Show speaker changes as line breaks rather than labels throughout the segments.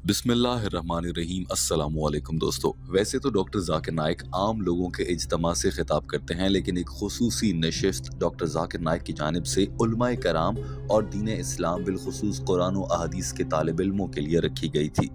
بسم اللہ الرحمن الرحیم۔ السلام علیکم دوستو۔ ویسے تو ڈاکٹر ذاکر نائک عام لوگوں کے اجتماع سے خطاب کرتے ہیں، لیکن ایک خصوصی نشست ڈاکٹر ذاکر نائک کی جانب سے علماء کرام اور دین اسلام بالخصوص قرآن و احادیث کے طالب علموں کے لیے رکھی گئی تھی۔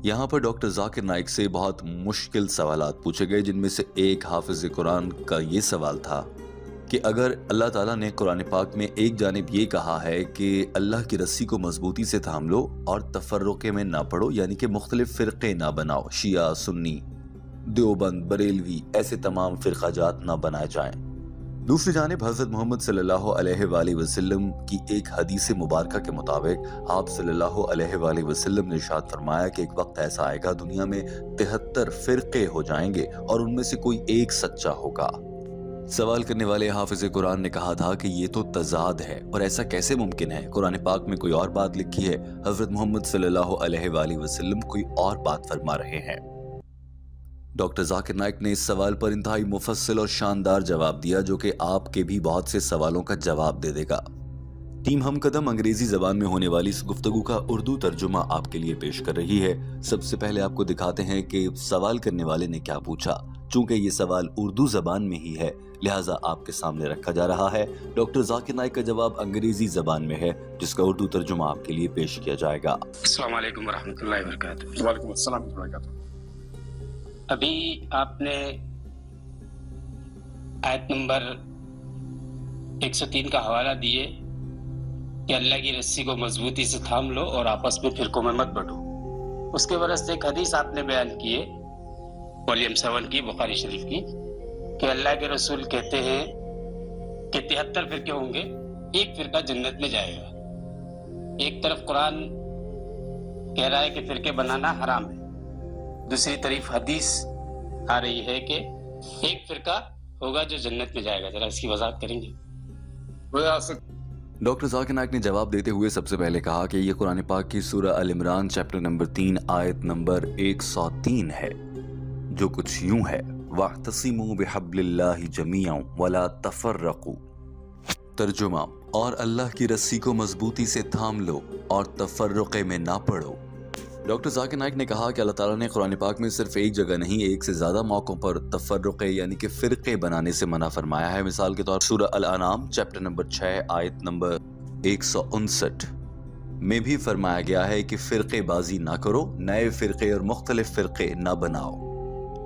یہاں پر ڈاکٹر ذاکر نائک سے بہت مشکل سوالات پوچھے گئے، جن میں سے ایک حافظ قرآن کا یہ سوال تھا کہ اگر اللہ تعالیٰ نے قرآن پاک میں ایک جانب یہ کہا ہے کہ اللہ کی رسی کو مضبوطی سے تھام لو اور تفرقے میں نہ پڑو، یعنی کہ مختلف فرقے نہ بناؤ، شیعہ، سنی، دیوبند، بریلوی، ایسے تمام فرقہ جات نہ بنائے جائیں۔ دوسری جانب حضرت محمد صلی اللہ علیہ وآلہ وسلم کی ایک حدیث مبارکہ کے مطابق آپ صلی اللہ علیہ وآلہ وسلم نے ارشاد فرمایا کہ ایک وقت ایسا آئے گا دنیا میں 73 فرقے ہو جائیں گے اور ان میں سے کوئی ایک سچا ہوگا۔ سوال کرنے والے حافظ قرآن نے کہا تھا کہ یہ تو تضاد ہے، اور ایسا کیسے ممکن ہے؟ قرآن پاک میں کوئی اور بات لکھی ہے، حضرت محمد صلی اللہ علیہ وآلہ وسلم کوئی اور بات فرما رہے ہیں۔ ڈاکٹر ذاکر نائک نے اس سوال پر انتہائی مفصل اور شاندار جواب دیا، جو کہ آپ کے بھی بہت سے سوالوں کا جواب دے دے گا۔ ٹیم ہم قدم انگریزی زبان میں ہونے والی اس گفتگو کا اردو ترجمہ آپ کے لیے پیش کر رہی ہے۔ سب سے پہلے آپ کو دکھاتے ہیں کہ سوال کرنے والے نے کیا پوچھا۔ چونکہ یہ سوال اردو زبان میں ہی ہے، لہٰذا آپ کے سامنے رکھا جا رہا ہے۔ ڈاکٹر ذاکر نائک کا جواب انگریزی زبان میں ہے، جس کا اردو ترجمہ آپ کے لیے پیش کیا جائے گا۔
السلام علیکم ورحمۃ اللہ وبرکاتہ۔
وعلیکم السلام ورحمۃ اللہ وبرکاتہ۔
ابھی آپ نے آیت نمبر 103 کا حوالہ دیے کہ اللہ کی رسی کو مضبوطی سے تھام لو اور آپس میں فرقوں میں مت بٹو۔ اس کے برعکس ایک حدیث آپ نے بیان کی ہے، والیوم 7 کی، بخاری شریف کی، کہ اللہ کے رسول کہتے ہیں کہ 73 فرقے ہوں گے، ایک فرقہ جنت میں جائے گا۔ ایک طرف قرآن کہہ رہا ہے کہ فرقے بنانا حرام ہے، دوسری طرف حدیث آ رہی ہے کہ ایک فرقہ ہوگا جو جنت میں جائے گا۔ ذرا اس کی وضاحت کریں گے؟
ڈاکٹر ذاکر نائک نے جواب دیتے ہوئے سب سے پہلے کہا کہ یہ قرآن پاک کی سورہ ال عمران چیپٹر نمبر 3 آیت نمبر 103 ہے، جو کچھ یوں ہے، وَاعْتَصِمُوا بِحَبْلِ اللَّهِ جَمِيعًا وَلَا تَفَرَّقُوا۔ ترجمہ: اور اللہ کی رسی کو مضبوطی سے تھام لو اور تفرقے میں نہ پڑو۔ ڈاکٹر ذاکر نائک نے کہا کہ اللہ تعالیٰ نے قرآن پاک میں صرف ایک جگہ نہیں، ایک سے زیادہ موقعوں پر تفرقے یعنی کہ فرقے بنانے سے منع فرمایا ہے۔ مثال کے طور پر سورہ الانعام چیپٹر نمبر 6 آیت نمبر 159 میں بھی فرمایا گیا ہے کہ فرقے بازی نہ کرو، نئے فرقے اور مختلف فرقے نہ بناؤ۔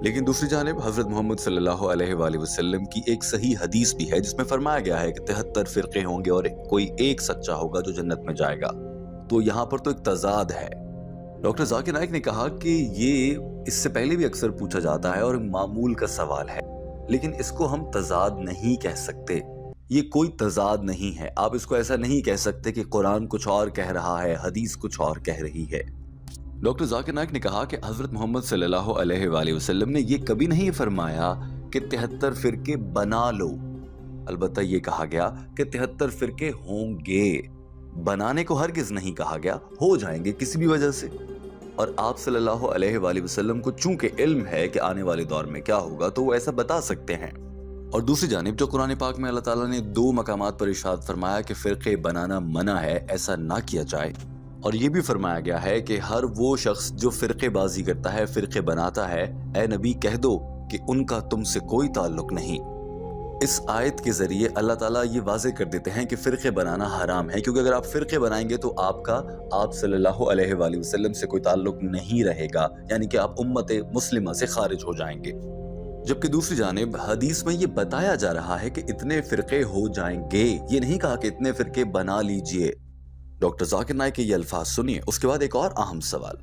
لیکن دوسری جانب حضرت محمد صلی اللہ علیہ وآلہ وسلم کی ایک صحیح حدیث بھی ہے، جس میں فرمایا گیا ہے کہ 73 فرقے ہوں گے اور کوئی ایک سچا ہوگا جو جنت میں جائے گا۔ تو یہاں پر تو ایک تضاد ہے۔ ڈاکٹر ذاکر نائک نے کہا کہ یہ اس سے پہلے بھی اکثر پوچھا جاتا ہے اور معمول کا سوال ہے، لیکن اس کو ہم تضاد نہیں کہہ سکتے۔ یہ کوئی تضاد نہیں ہے۔ آپ اس کو ایسا نہیں کہہ سکتے کہ قرآن کچھ اور کہہ رہا ہے، حدیث کچھ اور کہہ رہی ہے۔ ڈاکٹر ذاکر نائک نے کہا کہ حضرت محمد صلی اللہ علیہ وآلہ وسلم نے یہ کبھی نہیں فرمایا کہ 73 فرقے بنا لو۔ البتہ یہ کہا گیا کہ 73 فرقے ہوں گے، بنانے کو ہرگز نہیں کہا گیا، ہو جائیں گے کسی بھی وجہ سے۔ اور آپ صلی اللہ علیہ وآلہ وسلم کو چونکہ علم ہے کہ آنے والے دور میں کیا ہوگا، تو وہ ایسا بتا سکتے ہیں۔ اور دوسری جانب جو قرآن پاک میں اللہ تعالیٰ نے 2 مقامات پر ارشاد فرمایا کہ فرقے بنانا منع ہے، ایسا نہ کیا جائے، اور یہ بھی فرمایا گیا ہے کہ ہر وہ شخص جو فرقے بازی کرتا ہے، فرقے بناتا ہے، اے نبی کہہ دو کہ ان کا تم سے کوئی تعلق نہیں۔ اس آیت کے ذریعے اللہ تعالیٰ یہ واضح کر دیتے ہیں کہ فرقے بنانا حرام ہے، کیونکہ اگر آپ فرقے بنائیں گے تو آپ صلی اللہ علیہ وآلہ وسلم سے کوئی تعلق نہیں رہے گا، یعنی کہ آپ امت مسلمہ سے خارج ہو جائیں گے۔ جبکہ دوسری جانب حدیث میں یہ بتایا جا رہا ہے کہ اتنے فرقے ہو جائیں گے، یہ نہیں کہا کہ اتنے فرقے بنا لیجئے۔ ڈاکٹر ذاکر نائک کے یہ الفاظ سنیے۔ اس کے بعد ایک اور اہم سوال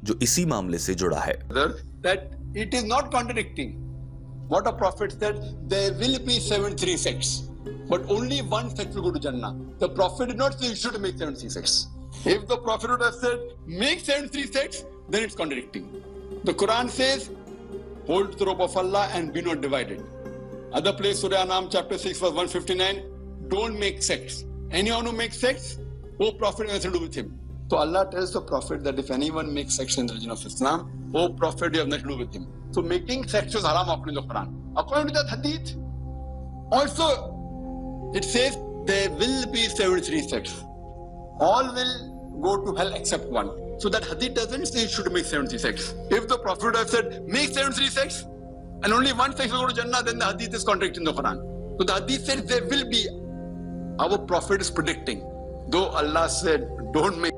جو اسی معاملے سے جڑا ہے۔
That it is not contradicting what a prophet said, there will be 73 sects, but only one sect will go to Jannah. The prophet did not say you should make 73 sects. If the prophet would have said make 73 sects, then it's contradicting. The Quran says hold to the rope of Allah and be not divided. Other place, Surah Anam chapter 6 verse 159, don't make sects. Anyone who makes sects, oh prophet has nothing to do with him. So Allah tells the prophet that if anyone makes sects in the religion of Islam, oh prophet, you have nothing to do with him. So making sects is haram according to the Quran. According to that hadith, also it says there will be 73 sects. All will go to hell except one. So that hadith doesn't say you should make 70 sects. If the Prophet would have said, make 73 sects, and only one sect will go to Jannah, then the hadith is contradicting the Quran. So the hadith said there will be. Our Prophet is predicting. Though Allah said, don't make.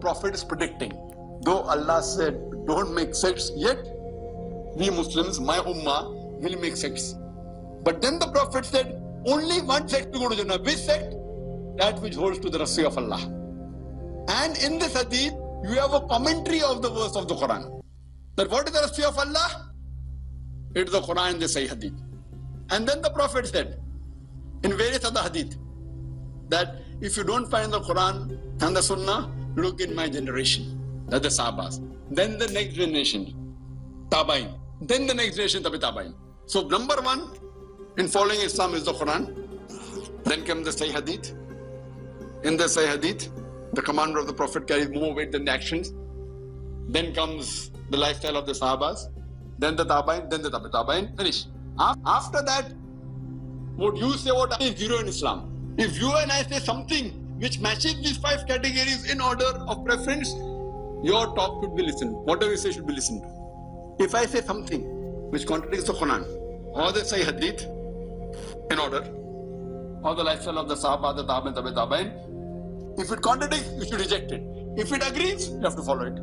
Prophet is predicting, though Allah said don't make sects, yet we Muslims, my ummah, will make sects. But then the Prophet said only one sect will go to Jannah. Which sect? That which holds to the Rassi of Allah. And in this hadith you have a commentary of the verse of the Quran. That what is the Rassi of Allah? It is the Quran and the Sahih hadith. And then the Prophet said in various other hadith that if you don't find the Quran and the Sunnah, look in my generation. That's the Sahabas. Then the next generation, Tabain. Then the next generation, Tabain. So number one in following Islam is the Quran. Then comes the Sahih hadith. In the Sahih hadith, the commander of the Prophet carries more weight than the actions. Then comes the lifestyle of the Sahabas. Then the Tabain. Then the Tabain. Finish. After that, what you say, what is zero in Islam. If you and I say something which matches these five categories in order of preference, your talk should be listened. Whatever you say should be listened to. If I say something which contradicts the Quran or the Sahih Hadith in order, or the lifestyle of the Sahaba, the Tabi'in, Tabi'in, if it contradicts, you should reject it. If it agrees, you have to follow it.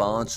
5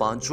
5